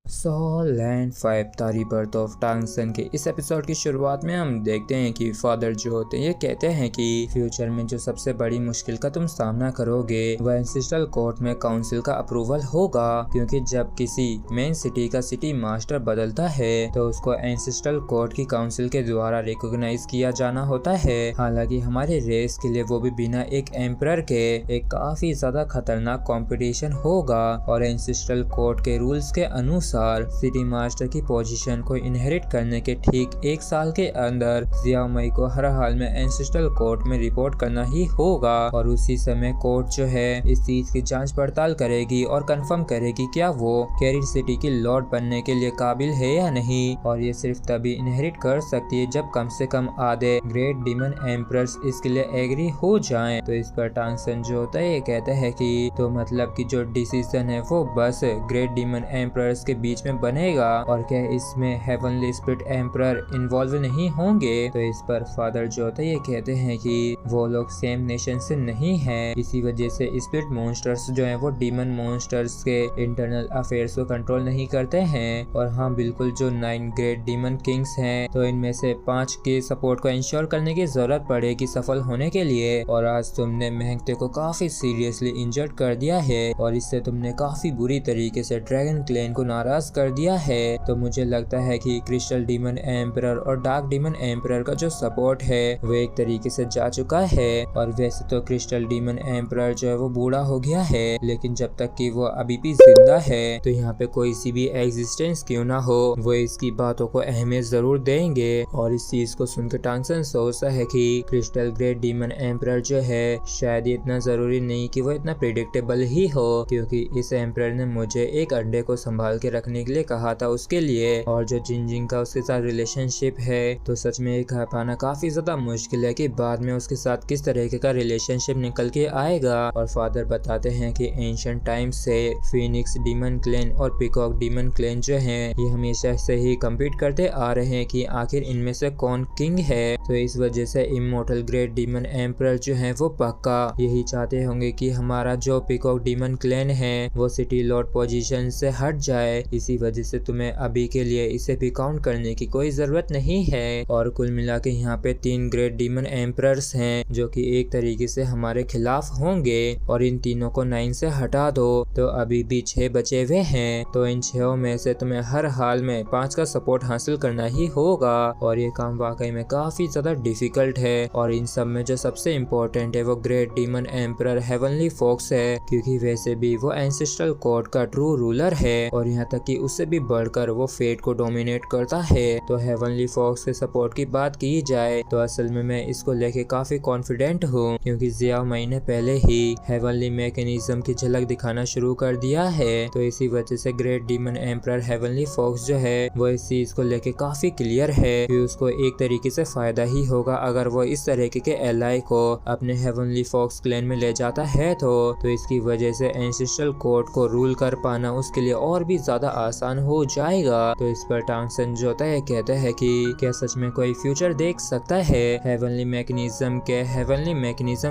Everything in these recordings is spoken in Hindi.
लैंड 5 तारी बर्थ ऑफ टांगसन के इस एपिसोड की शुरुआत में हम देखते हैं कि फादर जो होते हैं ये कहते हैं कि फ्यूचर में जो सबसे बड़ी मुश्किल का तुम सामना करोगे वह एंसेस्ट्रल कोर्ट में काउंसिल का अप्रूवल होगा, क्योंकि जब किसी मेन सिटी का सिटी मास्टर बदलता है तो उसको एंसेस्ट्रल कोर्ट की काउंसिल के द्वारा रिकॉग्नाइज किया जाना होता है। हालांकि हमारे रेस के लिए वो भी बिना एक एम्परर के एक काफी ज्यादा खतरनाक कंपटीशन होगा और एंसेस्ट्रल कोर्ट के रूल्स के अनुसार सिटी मास्टर की पोजीशन को इनहेरिट करने के ठीक 1 साल के अंदर जियाओ मई को हर हाल में एंसेस्ट्रल कोर्ट में रिपोर्ट करना ही होगा और उसी समय कोर्ट जो है इस चीज की जांच पड़ताल करेगी और कंफर्म करेगी क्या वो कैरिड सिटी की लॉर्ड बनने के लिए काबिल है या नहीं। और ये सिर्फ तभी इनहेरिट कर सकती है जब कम से कम आधे ग्रेट डीमन एम्परर्स इसके लिए एग्री हो जाएं। तो इस पर टांगसन जो होता है ये कहता है कि तो मतलब कि जो डिसीजन है वो बस ग्रेट डीमन एम्परर्स के बीच में बनेगा और क्या इसमें हेवनली स्पिरिट एम्परर इन्वॉल्व नहीं होंगे। तो इस पर फादर जो होता है ये कहते हैं कि वो लोग सेम नेशन से नहीं है, इसी वजह से स्पिरिट मॉन्स्टर्स जो है वो डीमन मॉन्स्टर्स के इंटरनल अफेयर्स को कंट्रोल नहीं करते हैं। और हाँ बिल्कुल, जो 9 ग्रेट डीमन किंग्स हैं तो इनमें से 5 के सपोर्ट को इंश्योर करने की जरूरत पड़ेगी सफल होने के लिए। और आज तुमने मेहंगते को काफी सीरियसली इंजर्ड कर दिया है और इससे तुमने काफी बुरी तरीके से ड्रैगन क्लैन को नाराज कर दिया है। तो मुझे लगता है कि क्रिस्टल डीमन एम्परर और डार्क डीमन एम्परर का जो सपोर्ट है वो एक तरीके से जा चुका है। और वैसे तो क्रिस्टल डीमन एम्परर जो है वो बूढ़ा हो गया है, लेकिन जब तक कि वो अभी भी जिंदा है तो यहाँ पे कोई सी भी एग्जिस्टेंस क्यों ना हो वो इसकी बातों को अहमियत जरूर देंगे। और इस चीज को सुनकर टांगसन सोचता है कि क्रिस्टल ग्रेट डीमन एम्परर जो है शायद ये इतना जरूरी नहीं कि वो इतना प्रिडिक्टेबल ही हो, क्योंकि इस एम्परर ने मुझे एक अंडे को संभाल के रखने के लिए कहा था उसके लिए। और जो जिंजिंग का उसके साथ रिलेशनशिप है तो सच में कह पाना काफी ज्यादा मुश्किल है कि बाद में उसके साथ किस तरीके का रिलेशनशिप निकल के आएगा। और फादर बताते हैं कि एंशिएंट टाइम से फीनिक्स डीमन क्लैन और पिकॉक डीमन क्लैन जो है ये हमेशा से ही कम्पीट करते आ रहे हैं कि आखिर इनमें से कौन किंग है। तो इस वजह से इमोर्टल ग्रेट डीमन एम्परर जो है वो पक्का यही चाहते होंगे कि हमारा जो पिकॉक डीमन क्लैन है वो सिटी लॉर्ड पोजीशन से हट जाए। इसी वजह से तुम्हें अभी के लिए इसे भी काउंट करने की कोई जरूरत नहीं है। और कुल मिला के यहाँ पे 3 ग्रेट डीमन एम्परर्स हैं जो कि एक तरीके से हमारे खिलाफ होंगे और इन तीनों को 9 से हटा दो तो अभी भी 6 बचे हुए हैं। तो इन 6 में से तुम्हें हर हाल में 5 का सपोर्ट हासिल करना ही होगा और ये काम वाकई में काफी ज्यादा डिफिकल्ट है। और इन सब में जो सबसे इम्पोर्टेंट है वो great demon emperor heavenly fox है, क्योंकि वैसे भी वो एंसेस्ट्रल कोर्ट का ट्रू रूलर है और यहाँ तक कि उससे भी बढ़कर वो फेट को डोमिनेट करता है। तो हेवनली फॉक्स के सपोर्ट की बात की जाए तो असल में मैं इसको लेके काफी कॉन्फिडेंट हूँ, क्योंकि जियाओ मई ने पहले ही हेवनली मैकेनिज्म की झलक दिखाना शुरू कर दिया है। तो इसी वजह से great demon emperor heavenly fox जो है वो इस चीज को लेके काफी क्लियर है कि उसको एक तरीके से फायदा ही होगा अगर वो इस तरीके के एलाई को अपने हेवनली फॉक्स क्लैन में ले जाता है। तो इसकी वजह से एंसेस्ट्रल कोर्ट को रूल कर पाना उसके लिए और भी ज्यादा आसान हो जाएगा। तो इस पर टांगसन जो होता है कहते हैं कि क्या सच में कोई फ्यूचर देख सकता है हेवनली मैकेनिज्म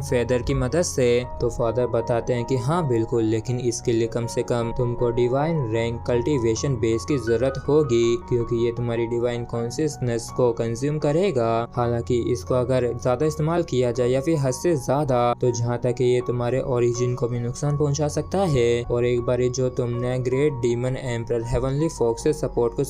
फेदर की मदद से। तो फादर बताते हैं कि हाँ बिल्कुल, लेकिन इसके लिए कम से कम तुमको डिवाइन रैंक कल्टीवेशन बेस की जरूरत होगी, क्योंकि ये तुम्हारी डिवाइन कॉन्शियसनेस को कंज्यूम करेगा। हालांकि इसको अगर ज्यादा इस्तेमाल किया जाए या फिर हद से ज्यादा तो जहाँ तक ये तुम्हारे ओरिजिन को भी नुकसान पहुँचा सकता है। और एक बार जो तुमने great demon emperor heavenly fox से सपोर्ट को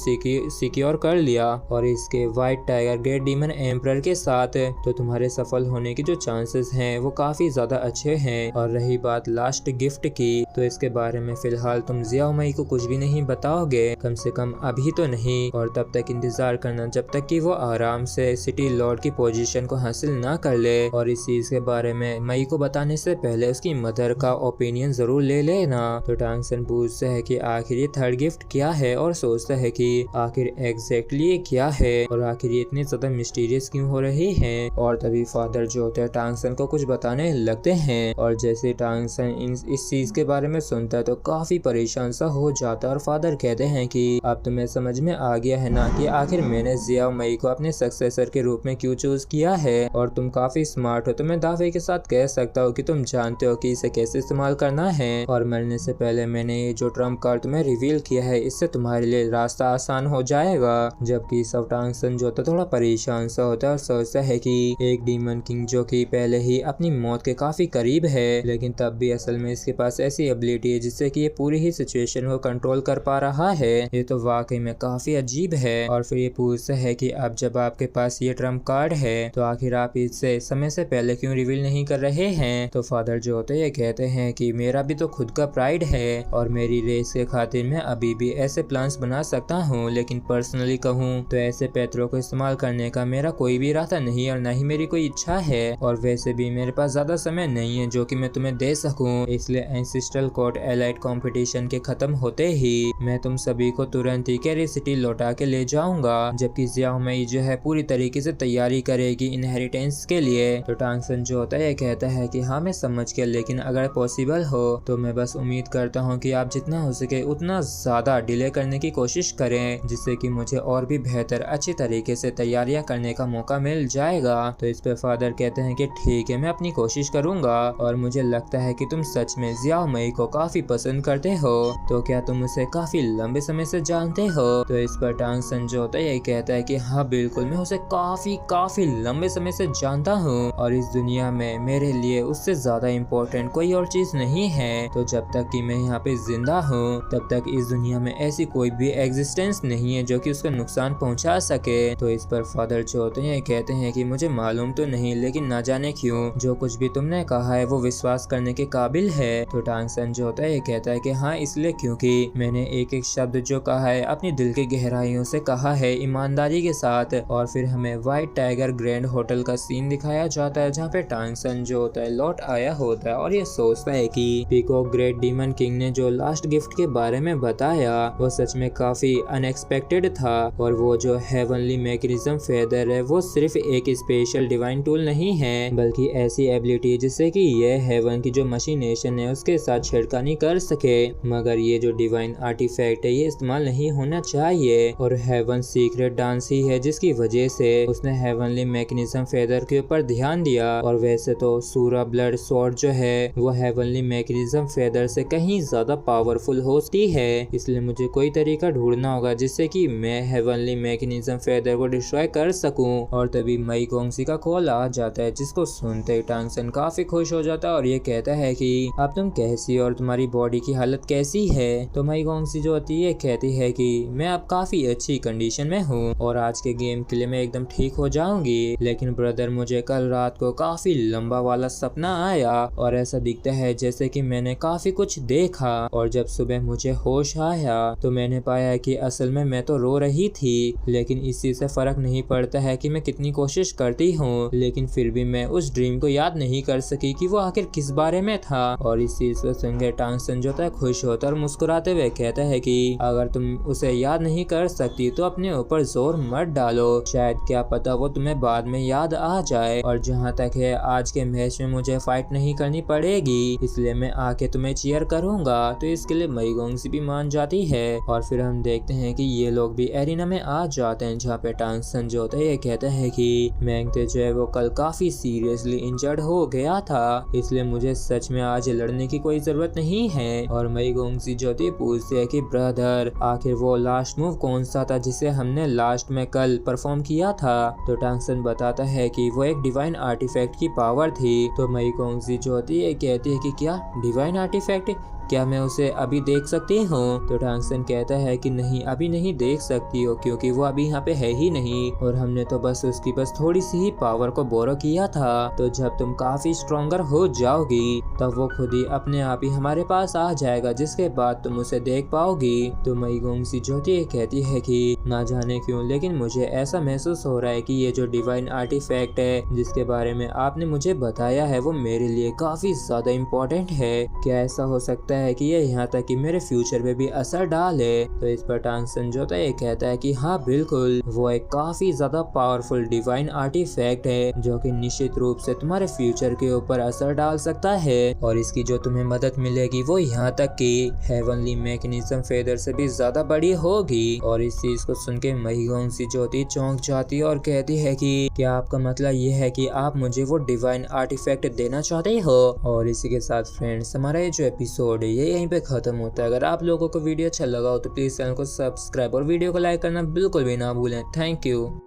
सिक्योर कर लिया और इसके white tiger great demon emperor के साथ तो तुम्हारे सफल होने की जो चांसेस हैं वो काफी ज्यादा अच्छे हैं। और रही बात लास्ट गिफ्ट की तो इसके बारे में फिलहाल तुम जियाओ मई को कुछ भी नहीं बताओगे, कम से कम अभी तो नहीं। और तब तक इंतजार करना जब तक कि वो आराम से सिटी लॉर्ड की पोजीशन को हासिल ना कर ले। और इस चीज के बारे में मई को बताने से पहले उसकी मदर का ओपिनियन जरूर ले लेना। तो टांगसन पूछता है कि आखिर ये थर्ड गिफ्ट क्या है और सोचता है कि आखिर एग्जैक्टली क्या है और आखिर ये इतनी ज्यादा मिस्टीरियस क्यों हो रही है। और तभी फादर जो होते हैं टांगसन को कुछ बताने लगते हैं और जैसे टांगसन इस चीज के बारे में सुनता है तो काफी परेशान सा हो जाता है। और फादर कहते हैं कि अब तुम्हें समझ में आ गया है ना कि आखिर मैंने जियाओ मई को अपने सक्सेसर के रूप कोर्ट में क्यों चूज किया है और तुम काफी स्मार्ट हो, तो मैं दावे के साथ कह सकता हूँ कि तुम जानते हो कि इसे कैसे इस्तेमाल करना है। और मरने से पहले मैंने ये जो ट्रम्प कार्ड तुम्हें रिवील किया है, इससे तुम्हारे लिए रास्ता आसान हो जाएगा। जबकि सवटांगसन जो थोड़ा परेशान सा होता है और सोचता है कि एक डीमन किंग जो कि पहले ही अपनी मौत के काफी करीब है, लेकिन तब भी असल में इसके पास ऐसी एबिलिटी है जिससे कि ये पूरी ही सिचुएशन को कंट्रोल कर पा रहा है। ये तो वाकई में काफी अजीब है। और फिर ये पूछता है कि अब जब आपके पास ये ट्रम्प कार्ड है तो आखिर आप इसे समय से पहले क्यों रिवील नहीं कर रहे हैं। तो फादर जो होते हैं कहते हैं कि मेरा भी तो खुद का प्राइड है और मेरी रेस के खातिर मैं अभी भी ऐसे प्लान्स बना सकता हूँ, लेकिन पर्सनली कहूँ तो ऐसे पैतरों को इस्तेमाल करने का मेरा कोई भी इरादा नहीं और न ही मेरी कोई इच्छा है। और वैसे भी मेरे पास ज्यादा समय नहीं है जो कि मैं तुम्हें दे सकूं, इसलिए एंसेस्ट्रल कोर्ट एलाइट कंपटीशन के खत्म होते ही मैं तुम सभी को तुरंत ही कैरी सिटी लौटा के ले जाऊंगा। जबकि जियाओ मई जो है पूरी तरीके से तैयारी करेगी इनहेरिटेंस के लिए। तो टांगसन जो होता है कहता है कि हाँ मैं समझ गया, लेकिन अगर पॉसिबल हो तो मैं बस उम्मीद करता हूँ कि आप जितना हो सके उतना ज्यादा डिले करने की कोशिश करें, जिससे कि मुझे और भी बेहतर अच्छी तरीके से तैयारियां करने का मौका मिल जाएगा। तो इस पे फादर कहते हैं कि ठीक है मैं अपनी कोशिश करूंगा और मुझे लगता है कि तुम सच में जियाओ मई को काफी पसंद करते हो, तो क्या तुम उसे काफी लंबे समय से जानते हो। तो इस पर टांगसन जो होता है यही कहता है कि हाँ बिल्कुल मैं उसे काफी लंबे समय से जानता हूँ और इस दुनिया में मेरे लिए उससे ज्यादा इम्पोर्टेंट कोई और चीज नहीं है। तो जब तक कि मैं यहाँ पे जिंदा हूँ तब तक इस दुनिया में ऐसी कोई भी एग्जिस्टेंस नहीं है जो कि उसका नुकसान पहुंचा सके। तो इस पर फादर जो होते हैं कहते हैं कि मुझे मालूम तो नहीं, लेकिन ना जाने क्यों जो कुछ भी तुमने कहा है वो विश्वास करने के काबिल है। तो टांगसन जो होता है ये कहता है कि हाँ इसलिए क्योंकि मैंने एक एक शब्द जो कहा है अपनी दिल की गहराइयों से कहा है ईमानदारी के साथ। और फिर हमें व्हाइट टाइगर ग्रैंड होटल का सीन दिखाया जाता है जहाँ पे टांगसन जो होता है लौट आया होता है और ये सोचता है कि पीकॉक ग्रेट डीमन किंग ने जो लास्ट गिफ्ट के बारे में बताया वो सच में काफी अनएक्सपेक्टेड था। और वो जो हेवनली मैकेनिज्म फेदर है वो सिर्फ एक स्पेशल डिवाइन टूल नहीं है, बल्कि ऐसी एबिलिटी जिससे कि ये हेवन की जो मशीनेशन है उसके साथ छेड़खानी कर सके। मगर ये जो डिवाइन आर्टिफैक्ट है ये इस्तेमाल नहीं होना चाहिए और हेवन सीक्रेट डांस ही है जिसकी वजह से उसने हेवनली मैकेनिज्म फेदर के ऊपर ध्यान दिया। और वैसे तो सूरा ब्लड स्वॉर्ड जो है वो हेवनली मैकेनिज्म फेदर से कहीं ज्यादा पावरफुल होती है, इसलिए मुझे कोई तरीका ढूंढना होगा जिससे कि मैं हेवनली मैकेनिज्म फेदर को डिस्ट्रॉय कर सकूं। और तभी मई गोंगसी का कॉल आ जाता है जिसको सुनते ही टांगसन काफी खुश हो जाता है और ये कहता है कि अब तुम कैसी और तुम्हारी बॉडी की हालत कैसी है। तो मई गोंगसी जो होती है कहती है कि मैं अब काफी अच्छी कंडीशन में हूँ और आज के गेम के लिए मैं एकदम ठीक हो जाऊंगी, लेकिन ब्रदर मुझे कल रात को काफी लंबा वाला सपना आया और ऐसा दिखता है जैसे कि मैंने काफी कुछ देखा और जब सुबह मुझे होश आया तो मैंने पाया कि असल में मैं तो रो रही थी, लेकिन इस चीज से फर्क नहीं पड़ता है कि मैं कितनी कोशिश करती हूँ, लेकिन फिर भी मैं उस ड्रीम को याद नहीं कर सकी कि वो आखिर किस बारे में था। और इस चीज को सुनकर टांगसन जो था खुश होता और मुस्कुराते हुए कहता है कि अगर तुम उसे याद नहीं कर सकती तो अपने ऊपर जोर मत डालो, शायद क्या पता वो तुम्हें बाद में याद आ जाए। और जहाँ तक है आज के मैच में मुझे फाइट नहीं करनी पड़ेगी, इसलिए मैं आके तुम्हें चीयर करूंगा। तो इसके लिए मई गोंगसी भी मान जाती है और फिर हम देखते हैं कि ये लोग भी एरिना में आ जाते हैं जहाँ पे टांगसन जो होता है ये कहता है कि मैंगते जो है वो कल काफी सीरियसली इंजर्ड हो गया था, इसलिए मुझे सच में आज लड़ने की कोई जरूरत नहीं है। और मई गोंगसी जो होती है पूछती है कि ब्रदर आखिर वो लास्ट मूव कौन सा था जिसे हमने लास्ट में कल परफॉर्म किया था। तो टांगसन बताता है कि वो एक डिवाइन आर्टिफैक्ट की पावर थी। तो मई गोंगसी जो होती है कहती है कि क्या डिवाइन आर्टिफैक्ट, क्या मैं उसे अभी देख सकती हूँ। तो टांगसन कहता है कि नहीं अभी नहीं देख सकती हो क्योंकि वो अभी यहाँ पे है ही नहीं और हमने तो बस उसकी थोड़ी सी ही पावर को बोरो किया था। तो जब तुम काफी स्ट्रॉन्गर हो जाओगी तब वो खुद ही अपने आप ही हमारे पास आ जाएगा, जिसके बाद तुम उसे देख पाओगी। तो मई गोंगसी जो कहती है कि ना जाने क्यों लेकिन मुझे ऐसा महसूस हो रहा है कि ये जो डिवाइन आर्टिफैक्ट है जिसके बारे में आपने मुझे बताया है वो मेरे लिए काफी ज्यादा इम्पोर्टेंट है। क्या ऐसा हो सकता कहता है कि ये यहाँ तक कि मेरे फ्यूचर पे भी असर डाले। तो इस पर टांगसन जो ये कहता है कि हाँ बिल्कुल, वो एक काफी ज्यादा पावरफुल डिवाइन आर्टिफैक्ट है जो कि निश्चित रूप से तुम्हारे फ्यूचर के ऊपर असर डाल सकता है और इसकी जो तुम्हें मदद मिलेगी वो यहाँ तक कि हेवनली मैकेनिज्म फेदर से भी ज्यादा बड़ी होगी। और इस चीज को सुन के महिगोन सी ज्योति चौंक जाती है और कहती है कि क्या आपका मतलब ये है कि आप मुझे वो डिवाइन आर्टिफैक्ट देना चाहते हो। और इसी के साथ फ्रेंड्स, हमारा ये जो एपिसोड है ये यहीं पे खत्म होता है। अगर आप लोगों को वीडियो अच्छा लगा हो तो प्लीज चैनल को सब्सक्राइब और वीडियो को लाइक करना बिल्कुल भी ना भूलें। Thank you.